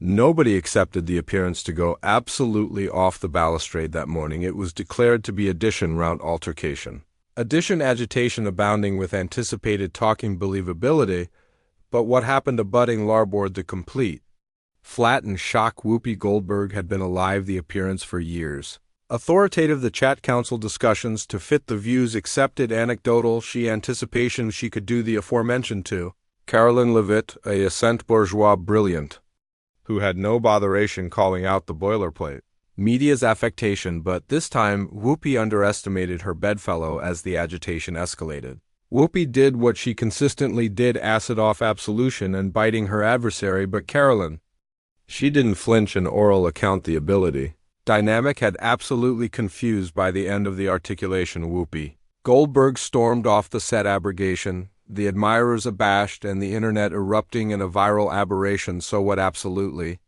Nobody accepted the appearance to go absolutely off the balustrade that morning. It was declared to be addition round altercation. Addition agitation abounding with anticipated talking believability, but what happened to budding larboard the complete? Flat and shock Whoopi Goldberg had been alive the appearance for years. Authoritative the chat council discussions to fit the views accepted anecdotal she anticipation she could do the aforementioned to. Karoline Leavitt, a assent bourgeois brilliant, who had no botheration calling out the boilerplate. Media's affectation, but this time Whoopi underestimated her bedfellow as the agitation escalated. Whoopi did what she consistently did, acid off absolution and biting her adversary, but Karoline, she didn't flinch an oral account the ability. Dynamic had absolutely confused by the end of the articulation. Whoopi Goldberg stormed off the set abrogation, the admirers abashed and the internet erupting in a viral aberration. So what absolutely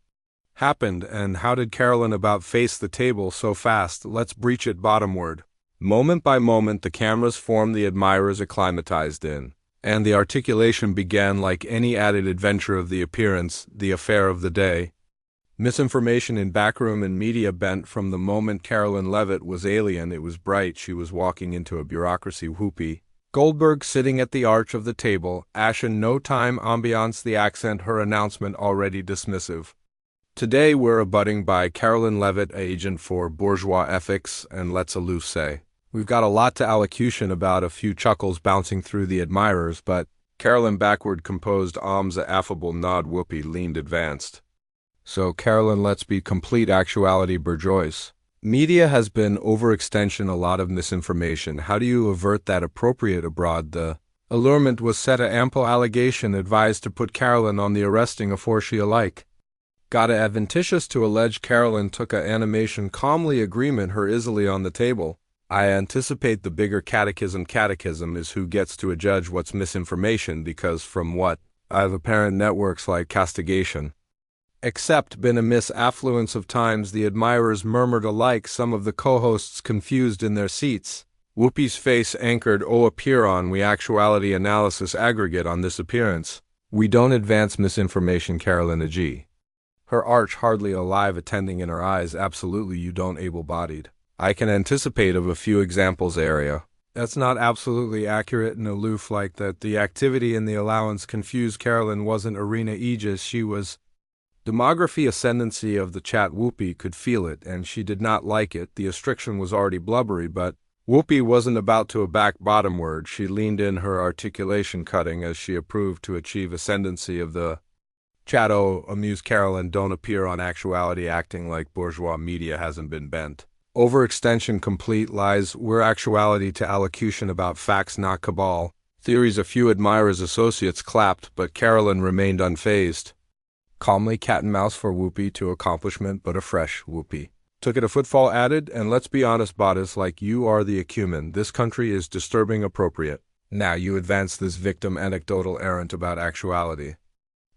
happened, and how did Karoline about face the table so fast? Let's breach it bottomward. Moment by moment the cameras formed, the admirers acclimatized in, and the articulation began like any added adventure of the appearance, the affair of the day. Misinformation in backroom and media bent from the moment Karoline Leavitt was alien. It was bright she was walking into a bureaucracy. Whoopi Goldberg sitting at the arch of the table, ashen no time ambiance the accent, her announcement already dismissive. Today we're abutting by Karoline Leavitt, agent for bourgeois ethics, and let's aloof say. We've got a lot to allocution about, a few chuckles bouncing through the admirers, but Karoline backward composed arms, a affable nod. Whoopi leaned advanced. So Karoline, let's be complete actuality bourgeois. Media has been overextension, a lot of misinformation. How do you avert that appropriate abroad? The allurement was set a ample allegation advised to put Karoline on the arresting afore she alike. Got a adventitious to allege Karoline took a animation calmly agreement her easily on the table. I anticipate the bigger catechism is who gets to adjudge what's misinformation, because from what I've apparent networks like castigation. Except been a misaffluence of times the admirers murmured alike, some of the co-hosts confused in their seats. Whoopi's face anchored, appear on we actuality analysis aggregate on this appearance. We don't advance misinformation. Karoline A.G. Her arch hardly alive attending in her eyes. Absolutely you don't, able-bodied. I can anticipate of a few examples area. That's not absolutely accurate and aloof like that. The activity in the allowance confused. Karoline wasn't arena aegis, she was demography ascendancy of the chat. Whoopi could feel it, and she did not like it. The restriction was already blubbery, but Whoopi wasn't about to back bottomward. She leaned in, her articulation cutting as she approved to achieve ascendancy of the chat. Amuse Karoline, don't appear on actuality acting like bourgeois media hasn't been bent. Overextension complete lies. We're actuality to allocution about facts, not cabal. Theories. A few admirers associates clapped, but Karoline remained unfazed. Calmly cat and mouse for Whoopi to accomplishment, but afresh. Whoopi took it a footfall added, and let's be honest, bodice, like you are the acumen. This country is disturbing appropriate. Now you advance this victim anecdotal errant about actuality.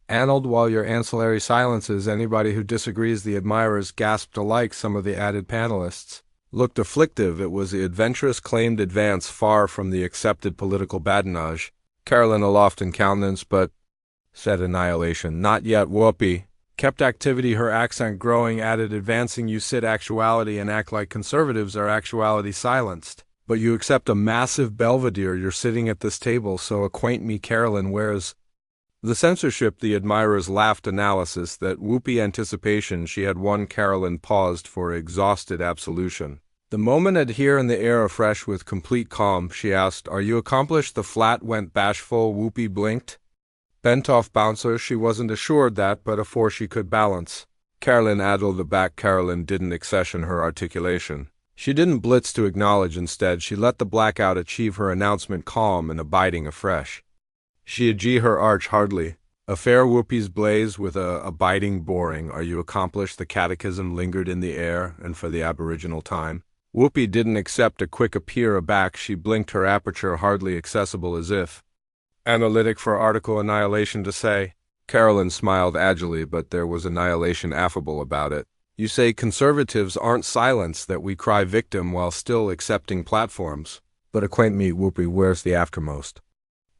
Annulled while your ancillary silences anybody who disagrees. The admirers gasped alike. Some of the added panelists looked afflictive. It was the adventurous claimed advance far from the accepted political badinage. Karoline aloft in countenance, but said annihilation. Not yet. Whoopi kept activity, her accent growing, added advancing. You sit actuality and act like conservatives are actuality silenced. But you accept a massive belvedere. You're sitting at this table, so acquaint me, Karoline, where's the censorship? The admirers laughed analysis that Whoopi anticipation she had won. Karoline paused for exhausted absolution. The moment had here in the air afresh with complete calm. She asked, are you accomplished? The flat went bashful. Whoopi blinked. Bent off bouncer. She wasn't assured that, but afore she could balance. Karoline addled aback. Karoline didn't accession her articulation. She didn't blitz to acknowledge. Instead, she let the blackout achieve her announcement, calm and abiding afresh. She adg her arch hardly. A fair Whoopi's blaze with a abiding boring. Are you accomplished? The catechism lingered in the air, and for the aboriginal time. Whoopi didn't accept a quick appear aback. She blinked, her aperture hardly accessible, as if analytic for article annihilation to say. Karoline smiled agilely, but there was annihilation affable about it. You say conservatives aren't silenced, that we cry victim while still accepting platforms. But acquaint me, Whoopi, where's the aftermost?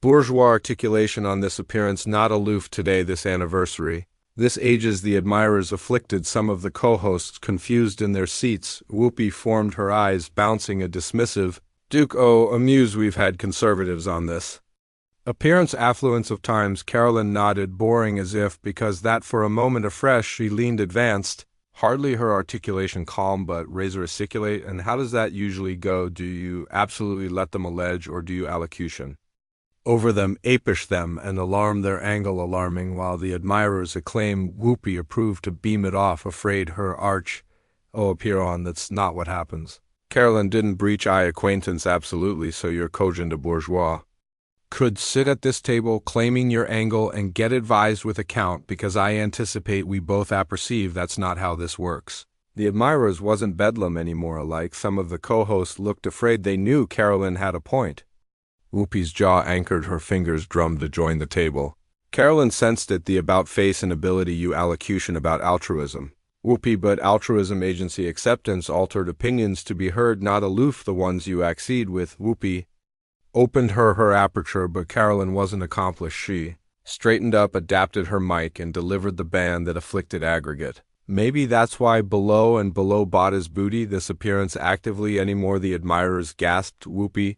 Bourgeois articulation on this appearance, not aloof today, this anniversary. This ages the admirers afflicted, some of the co-hosts confused in their seats. Whoopi formed her eyes, bouncing a dismissive, "Duke, oh, amuse, we've had conservatives on this." Appearance affluence of times. Karoline nodded, boring as if, because that for a moment afresh she leaned advanced, hardly her articulation calm but razor articulate. And how does that usually go? Do you absolutely let them allege, or do you allocution over them, apish them, and alarm their angle alarming, while the admirers acclaim? Whoopi approved to beam it off, afraid her arch, "Oh, appear on, that's not what happens." Karoline didn't breach eye acquaintance absolutely, so you're cogent a bourgeois. Could sit at this table claiming your angle and get advised with account, because I anticipate we both apperceive that's not how this works. The admirers wasn't bedlam anymore alike. Some of the co-hosts looked afraid. They knew Karoline had a point. Whoopi's jaw anchored, her fingers drummed to join the table. Karoline sensed it, the about-face inability you allocution about altruism. Whoopi, but altruism agency acceptance, altered opinions to be heard, not aloof the ones you accede with. Whoopi opened her aperture, but Karoline wasn't accomplished. She straightened up, adapted her mic, and delivered the ban that afflicted aggregate. Maybe that's why below and below bought his booty, this appearance actively anymore, the admirers gasped. Whoopi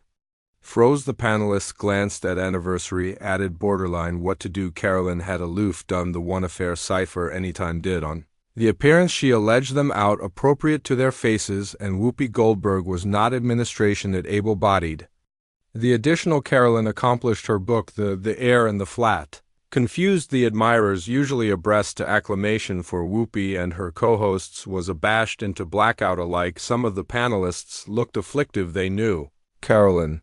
froze. The panelists glanced at anniversary, added borderline what to do. Karoline had aloof done the one affair cipher anytime did on the appearance. She alleged them out appropriate to their faces, and Whoopi Goldberg was not administration it able-bodied. The additional Karoline accomplished her book, the air and the flat, confused the admirers, usually abreast to acclamation for Whoopi and her co-hosts, was abashed into blackout alike. Some of the panelists looked afflictive. They knew Karoline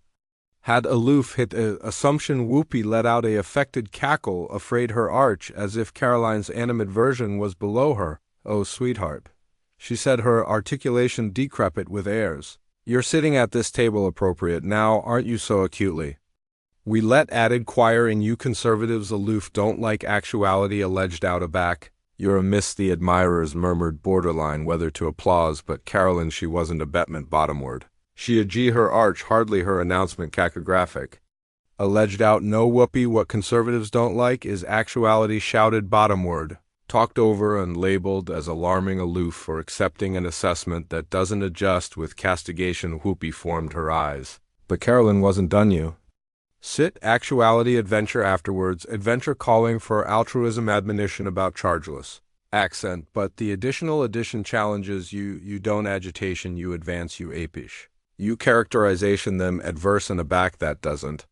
had aloof hit assumption. Whoopi let out a affected cackle, afraid her arch, as if Karoline's animadversion was below her. "Oh, sweetheart," she said, her articulation decrepit with airs. "You're sitting at this table appropriate now, aren't you, so acutely? We let added choiring. You conservatives aloof don't like actuality," alleged out aback. "You're amiss," the admirers murmured, borderline whether to applause, but Karoline, she wasn't abetment bottomward. She agee her arch, hardly her announcement cacographic. Alleged out. "No, Whoopi, what conservatives don't like is actuality," shouted bottomward. Talked over and labeled as alarming aloof for accepting an assessment that doesn't adjust with castigation. Whoopi formed her eyes. But Karoline wasn't done. "You sit, actuality, adventure afterwards, adventure calling for altruism, admonition about chargeless accent, but the additional addition challenges you don't agitation, you advance, you apish. You characterization them adverse and aback, that doesn't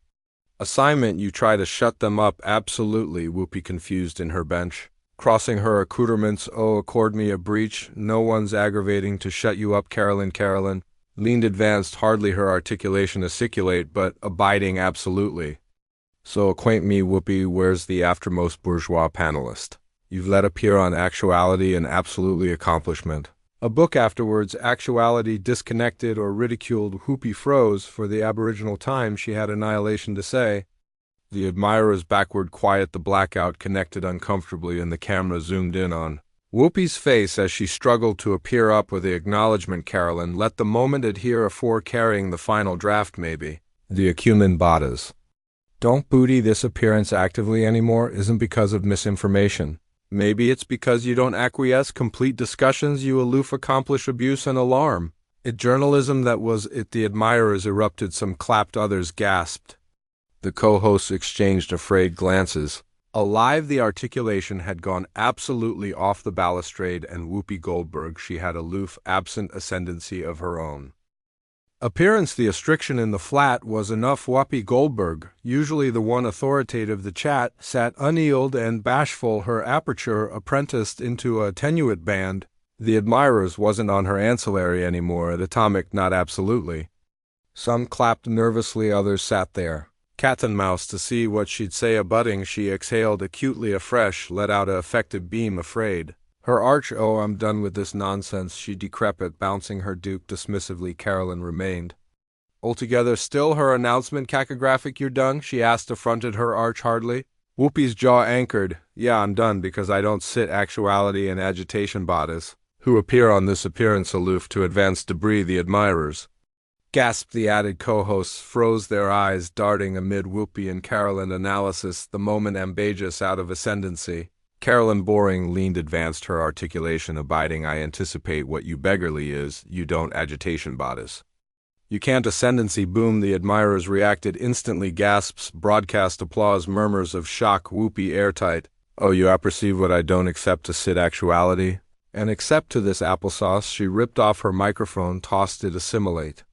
assignment, you try to shut them up." Absolutely, Whoopi confused in her bench, crossing her accoutrements. "Oh, accord me a breach. No one's aggravating to shut you up." Karoline leaned advanced, hardly her articulation articulate, but abiding. "Absolutely. So acquaint me, Whoopi, where's the aftermost bourgeois panelist you've let appear on actuality and absolutely accomplishment? A book afterwards, actuality disconnected or ridiculed." Whoopi froze. For the aboriginal time she had annihilation to say. The admirers backward quiet, the blackout connected uncomfortably, and the camera zoomed in on Whoopi's face as she struggled to appear up with the acknowledgement. Karoline let the moment adhere afore carrying the final draft. "Maybe the acumen bodies don't booty this appearance actively anymore isn't because of misinformation. Maybe it's because you don't acquiesce complete discussions, you aloof accomplish abuse and alarm. It journalism that was it." The admirers erupted, some clapped, others gasped. The co-hosts exchanged afraid glances. Alive, the articulation had gone absolutely off the balustrade, and Whoopi Goldberg, she had aloof, absent ascendancy of her own appearance. The restriction in the flat was enough. Whoopi Goldberg, usually the one authoritative the chat, sat unealed and bashful, her aperture apprenticed into a tenuate band. The admirers wasn't on her ancillary anymore, at atomic, not absolutely. Some clapped nervously, others sat there, cat and mouse, to see what she'd say. Abutting, she exhaled acutely afresh, let out a affected beam, afraid her arch. "Oh, I'm done with this nonsense," she decrepit, bouncing her duke dismissively. Karoline remained altogether still, her announcement cacographic. "You're done?" she asked, affronted her arch hardly. Whoopi's jaw anchored. "Yeah, I'm done, because I don't sit actuality and agitation bodies who appear on this appearance aloof to advance debris." The admirers gasped. The added co-hosts froze, their eyes darting amid Whoopi and Karoline analysis, the moment ambageous out of ascendancy. Karoline Boring leaned advanced her articulation abiding I anticipate what you beggarly is, you don't agitation bodice. You can't ascendancy boom the admirers reacted instantly gasps, broadcast applause, murmurs of shock, Whoopi airtight. Oh, you apperceive what I don't accept to sit actuality? And accept to this applesauce, she ripped off her microphone, tossed it assimilate.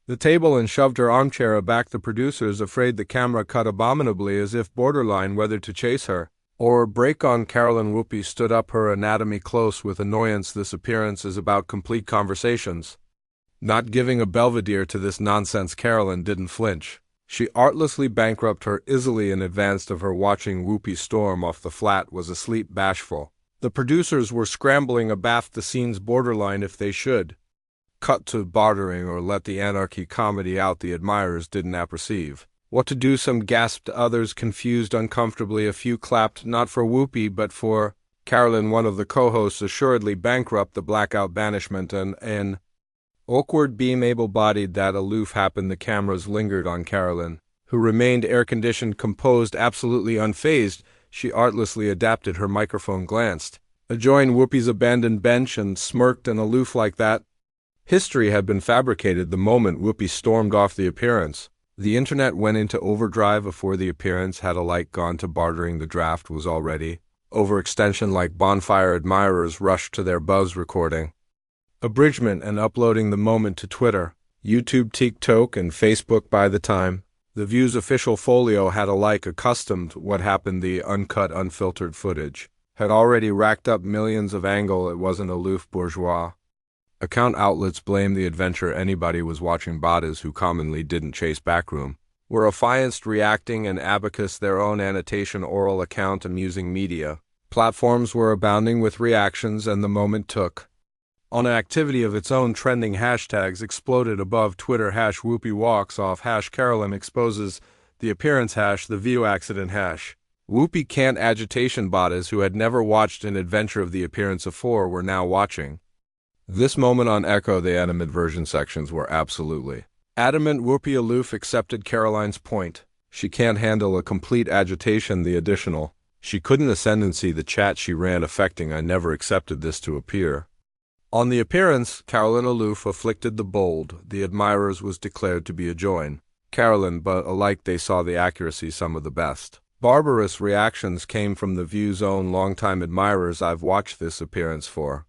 The table and shoved her armchair aback, the producers afraid the camera cut abominably as if borderline whether to chase her or break on Karoline. Whoopi stood up, her anatomy close with annoyance. This appearance is about complete conversations. Not giving a belvedere to this nonsense. Karoline didn't flinch. She artlessly bankrupted her easily in advance of her watching Whoopi storm off the flat was asleep bashful. The producers were scrambling abaft the scenes borderline if they should cut to bartering or let the anarchy comedy out. The admirers didn't apperceive what to do. Some gasped, others confused uncomfortably, a few clapped, not for Whoopi but for Karoline. One of the co-hosts assuredly bankrupt the blackout banishment and an awkward beam able-bodied that aloof happened. The cameras lingered on Karoline, who remained air-conditioned, composed, absolutely unfazed. She artlessly adapted her microphone, glanced adjoin Whoopi's abandoned bench and smirked, and aloof like that. History had been fabricated the moment Whoopi stormed off the appearance. The internet went into overdrive before the appearance had alike gone to bartering. The draft was already overextension like bonfire. Admirers rushed to their buzz recording abridgment and uploading the moment to Twitter, YouTube, TikTok, and Facebook. By the time the View's official folio had alike accustomed what happened, the uncut, unfiltered footage had already racked up millions of angle. It wasn't aloof bourgeois account outlets blamed the adventure anybody was watching. Bodies who commonly didn't chase backroom were affianced, reacting, and abacus their own annotation oral account. Amusing media platforms were abounding with reactions, and the moment took on an activity of its own. Trending hashtags exploded above Twitter. Whoopi walks off, Karoline exposes the appearance, the View accident, Whoopi can't agitation. Bodies who had never watched an adventure of the appearance afore were now watching this moment on Echo. The animadversion sections were absolutely adamant. Whoopi aloof accepted Karoline's point. She can't handle a complete agitation. The additional she couldn't ascendancy the chat she ran affecting I never accepted this to appear on the appearance. Karoline aloof afflicted the bold. The admirers was declared to be adjoin Karoline, but alike they saw the accuracy. Some of the best barbarous reactions came from the View's own longtime admirers. I've watched this appearance for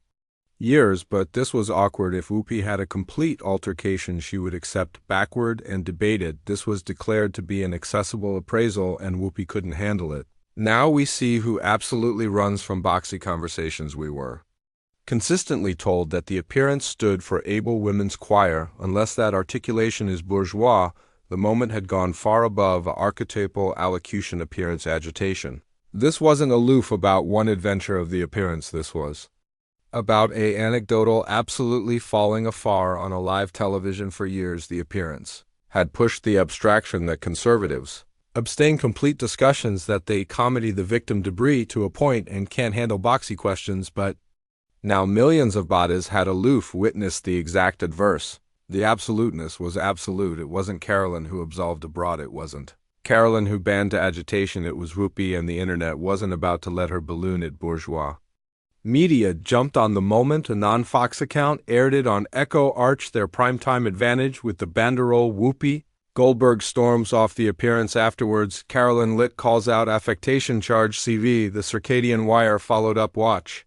years, but this was awkward. If Whoopi had a complete altercation, she would accept backward and debated. This was declared to be an accessible appraisal, and Whoopi couldn't handle it. Now we see who absolutely runs from boxy conversations. We were consistently told that the appearance stood for able women's choir. Unless that articulation is bourgeois, the moment had gone far above archetypal allocution. Appearance agitation. This wasn't aloof about one adventure of the appearance. This was about a anecdotal absolutely falling afar on a live television for years. The appearance had pushed the abstraction that conservatives abstain complete discussions, that they comedy the victim debris to a point and can't handle boxy questions. But now millions of bodies had aloof witnessed the exact adverse. The absoluteness was absolute. It wasn't Karoline who absolved abroad. It wasn't Karoline who banned to agitation. It was Whoopi, and the internet wasn't about to let her balloon it. Bourgeois media jumped on the moment. A non-Fox account aired it on Echo, arched their primetime advantage with the banderole Whoopi Goldberg storms off the appearance. Afterwards, Karoline lit calls out affectation charge CV. The circadian wire followed up watch.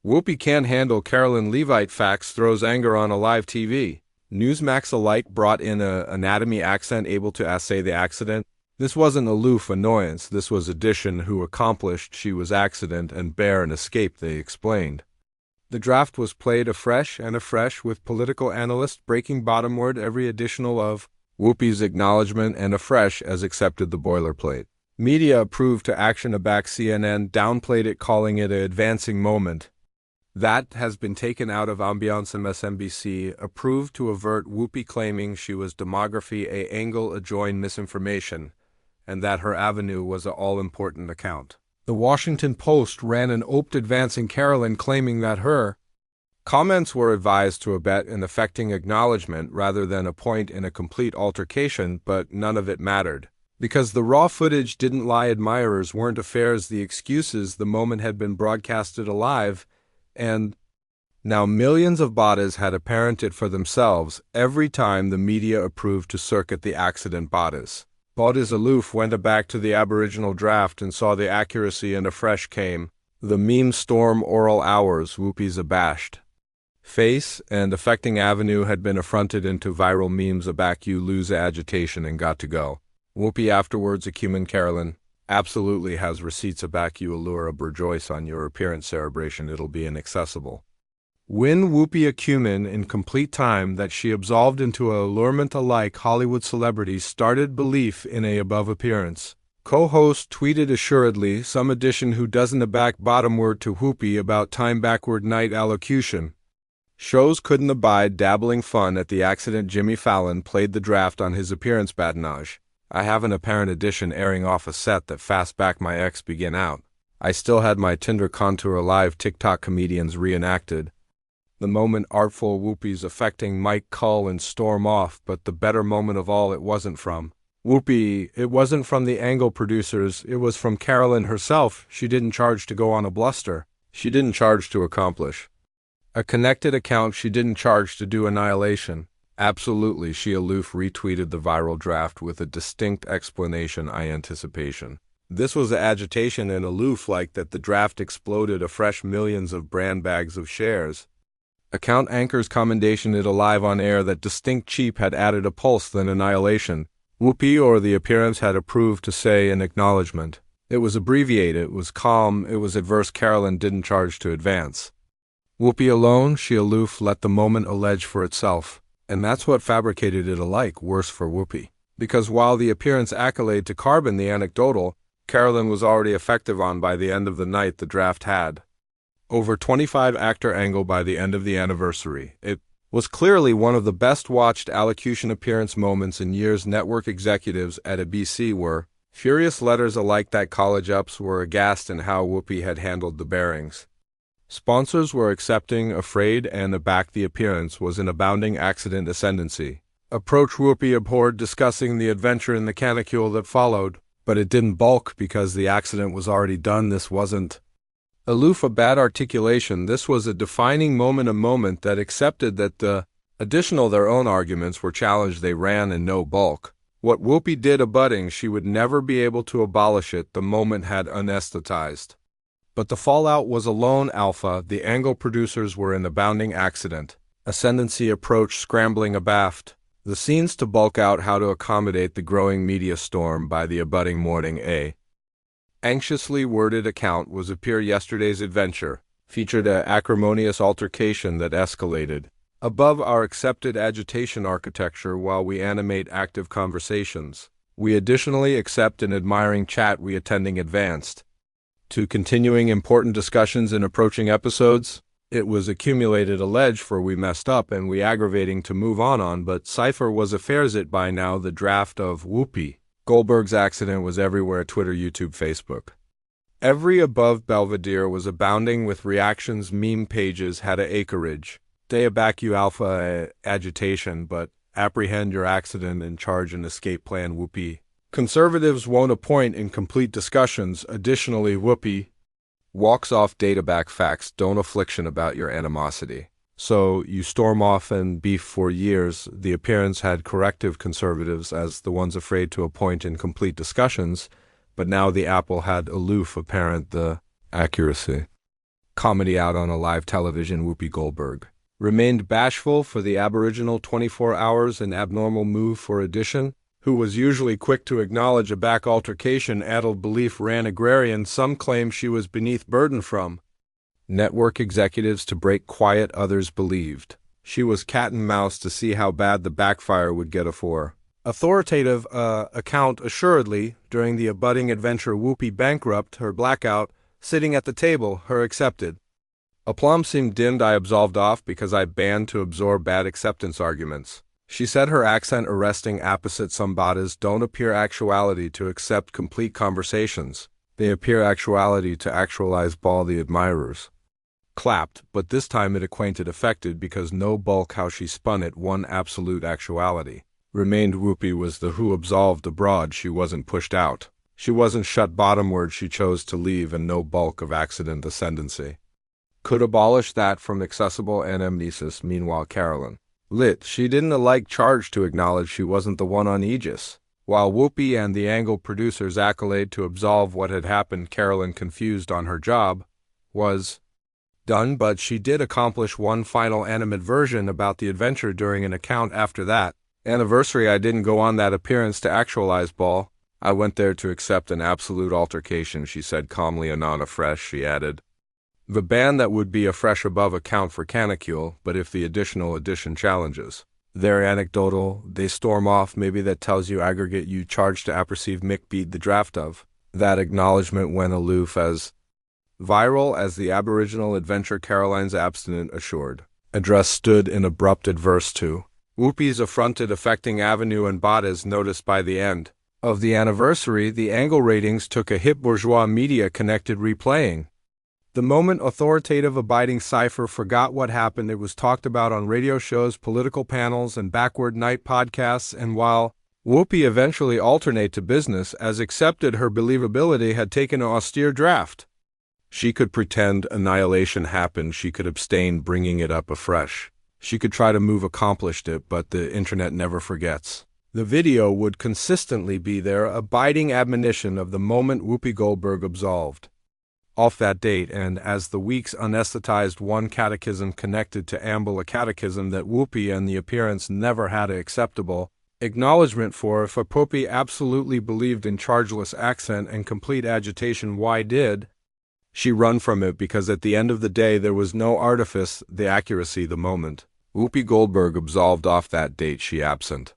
Whoopi can't handle Karoline Leavitt facts, throws anger on a live TV. Newsmax alike brought in a anatomy accent able to assay the accident. This wasn't aloof annoyance. This was addition who accomplished she was accident and bear and escape, they explained. The draft was played afresh and afresh, with political analysts breaking bottomward every additional of Whoopi's acknowledgement, and afresh as accepted the boilerplate. Media approved to action aback. CNN downplayed it, calling it an advancing moment. That has been taken out of ambiance. MSNBC approved to avert Whoopi claiming she was demography a angle adjoin misinformation, and that her avenue was a all-important account. The Washington Post ran an op advancing Karoline, claiming that her comments were advised to abet an affecting acknowledgement rather than a point in a complete altercation, but none of it mattered. Because the raw footage didn't lie, admirers weren't affairs, the excuses, the moment had been broadcasted alive, and now millions of bodies had apparent it for themselves every time the media approved to circuit the accident bodies. Bodies aloof went back to the Aboriginal draft and saw the accuracy, and afresh came the meme storm. Oral hours, Whoopi's abashed face and affecting avenue had been affronted into viral memes. Aback you lose agitation and got to go. Whoopi afterwards acumen Karoline absolutely has receipts. Aback you allure a rejoice on your appearance celebration, it'll be inaccessible. When Whoopi acumen in complete time that she absolved into a allurement alike Hollywood celebrities started belief in a above appearance. Co-host tweeted assuredly some addition who doesn't aback bottom word to Whoopi about time backward night allocution. Shows couldn't abide dabbling fun at the accident. Jimmy Fallon played the draft on his appearance badinage. I have an apparent addition airing off a set that fast back my ex begin out. I still had my Tinder contour alive. TikTok comedians reenacted the moment artful Whoopi's affecting Mike Cull and storm off, but the better moment of all, it wasn't from Whoopi, it wasn't from the angle producers, it was from Karoline herself. She didn't charge to go on a bluster. She didn't charge to accomplish a connected account. She didn't charge to do annihilation. Absolutely, she aloof retweeted the viral draft with a distinct explanation. Anticipation. This was agitation and aloof like that the draft exploded afresh millions of brand bags of shares. Account anchors commendation it alive on air that distinct cheap had added a pulse than annihilation. Whoopi or the appearance had approved to say an acknowledgement. It was abbreviated, it was calm, it was adverse. Karoline didn't charge to advance. Whoopi alone, she aloof, let the moment allege for itself. And that's what fabricated it alike worse for Whoopi. Because while the appearance accolade to carbon the anecdotal, Karoline was already effective on by the end of the night. The draft had over 25 actor angle by the end of the anniversary. It was clearly one of the best watched allocution appearance moments in years. Network executives at ABC were furious, letters alike that college ups were aghast in how Whoopi had handled the bearings. Sponsors were accepting, afraid, and aback. The appearance was an abounding accident ascendancy. Approach Whoopi abhorred discussing the adventure in the canicule that followed, but it didn't balk because the accident was already done. This wasn't aloof, a bad articulation. This was a defining moment, a moment that accepted that the additional their own arguments were challenged. They ran in no bulk. What Whoopi did abutting, she would never be able to abolish it. The moment had anesthetized. But the fallout was alone alpha. The angle producers were in abounding accident. Ascendancy approached, scrambling abaft the scenes to bulk out how to accommodate the growing media storm by the abutting morning. A anxiously worded account was appear yesterday's adventure, featured a acrimonious altercation that escalated above our accepted agitation architecture while we animate active conversations. We additionally accept an admiring chat we attending advanced to continuing important discussions in approaching episodes. It was accumulated allege for we messed up and we aggravating to move on, but cipher was affairs it by now. The draft of Whoopi Goldberg's accident was everywhere, Twitter, YouTube, Facebook. Every above belvedere was abounding with reactions. Meme pages had a acreage. They aback you alpha agitation, but apprehend your accident and charge an escape plan. Whoopi conservatives won't appoint in complete discussions. Additionally, Whoopi walks off data back facts, don't affliction about your animosity. So you storm off and beef for years. The appearance had corrective conservatives as the ones afraid to appoint in complete discussions, but now the apple had aloof apparent the accuracy. Comedy out on a live television. Whoopi Goldberg remained bashful for the Aboriginal 24 hours, an abnormal move for addition, who was usually quick to acknowledge a back altercation. Addled belief ran agrarian. Some claim she was beneath burden from network executives to break quiet. Others believed she was cat and mouse to see how bad the backfire would get. For authoritative account assuredly during the abutting adventure Whoopi bankrupt, her blackout, sitting at the table, her accepted. Aplomb seemed dimmed. I absolved off because I banned to absorb bad acceptance arguments. She said, her accent arresting apposite. Some bodies don't appear actuality to accept complete conversations. They appear actuality to actualize ball. The admirers clapped, but this time it acquainted affected because no bulk how she spun it one absolute actuality. remained Whoopi was the who absolved abroad. She wasn't pushed out. She wasn't shut bottomward. She chose to leave, and no bulk of accident ascendancy could abolish that from accessible anamnesis. Meanwhile, Karoline Leavitt, she didn't like charge to acknowledge she wasn't the one on Aegis. While Whoopi and the Angle producers accolade to absolve what had happened, Karoline, confused on her job, was done, but she did accomplish one final animate version about the adventure during an account after that anniversary. I didn't go on that appearance to actualize ball. I went there to accept an absolute altercation, she said calmly. Anon afresh, she added. The ban that would be afresh above account for canicule, but if the additional edition challenges they're anecdotal, they storm off. Maybe that tells you aggregate you charge to apperceive Mick beat the draft of. That acknowledgement went aloof as viral as the Aboriginal adventure. Karoline's abstinent assured address stood in abrupt adverse to Whoopi's affronted affecting Avenue and Bada's noticed. By the end of the anniversary, the Angle ratings took a hit. Bourgeois media connected replaying the moment. Authoritative abiding cipher forgot what happened. It was talked about on radio shows, political panels, and backward night podcasts, and while Whoopi eventually alternate to business as accepted, her believability had taken an austere draft. She could pretend annihilation happened. She could abstain bringing it up afresh. She could try to move accomplished it, but the internet never forgets. The video would consistently be there, abiding admonition of the moment Whoopi Goldberg absolved. Off that date, and as the weeks anesthetized, one catechism connected to Amble, a catechism that Whoopi and the appearance never had an acceptable acknowledgement for. If Whoopi absolutely believed in chargeless accent and complete agitation, why did she run from it? Because at the end of the day, there was no artifice, the accuracy, the moment Whoopi Goldberg absolved. Off that date, she absent.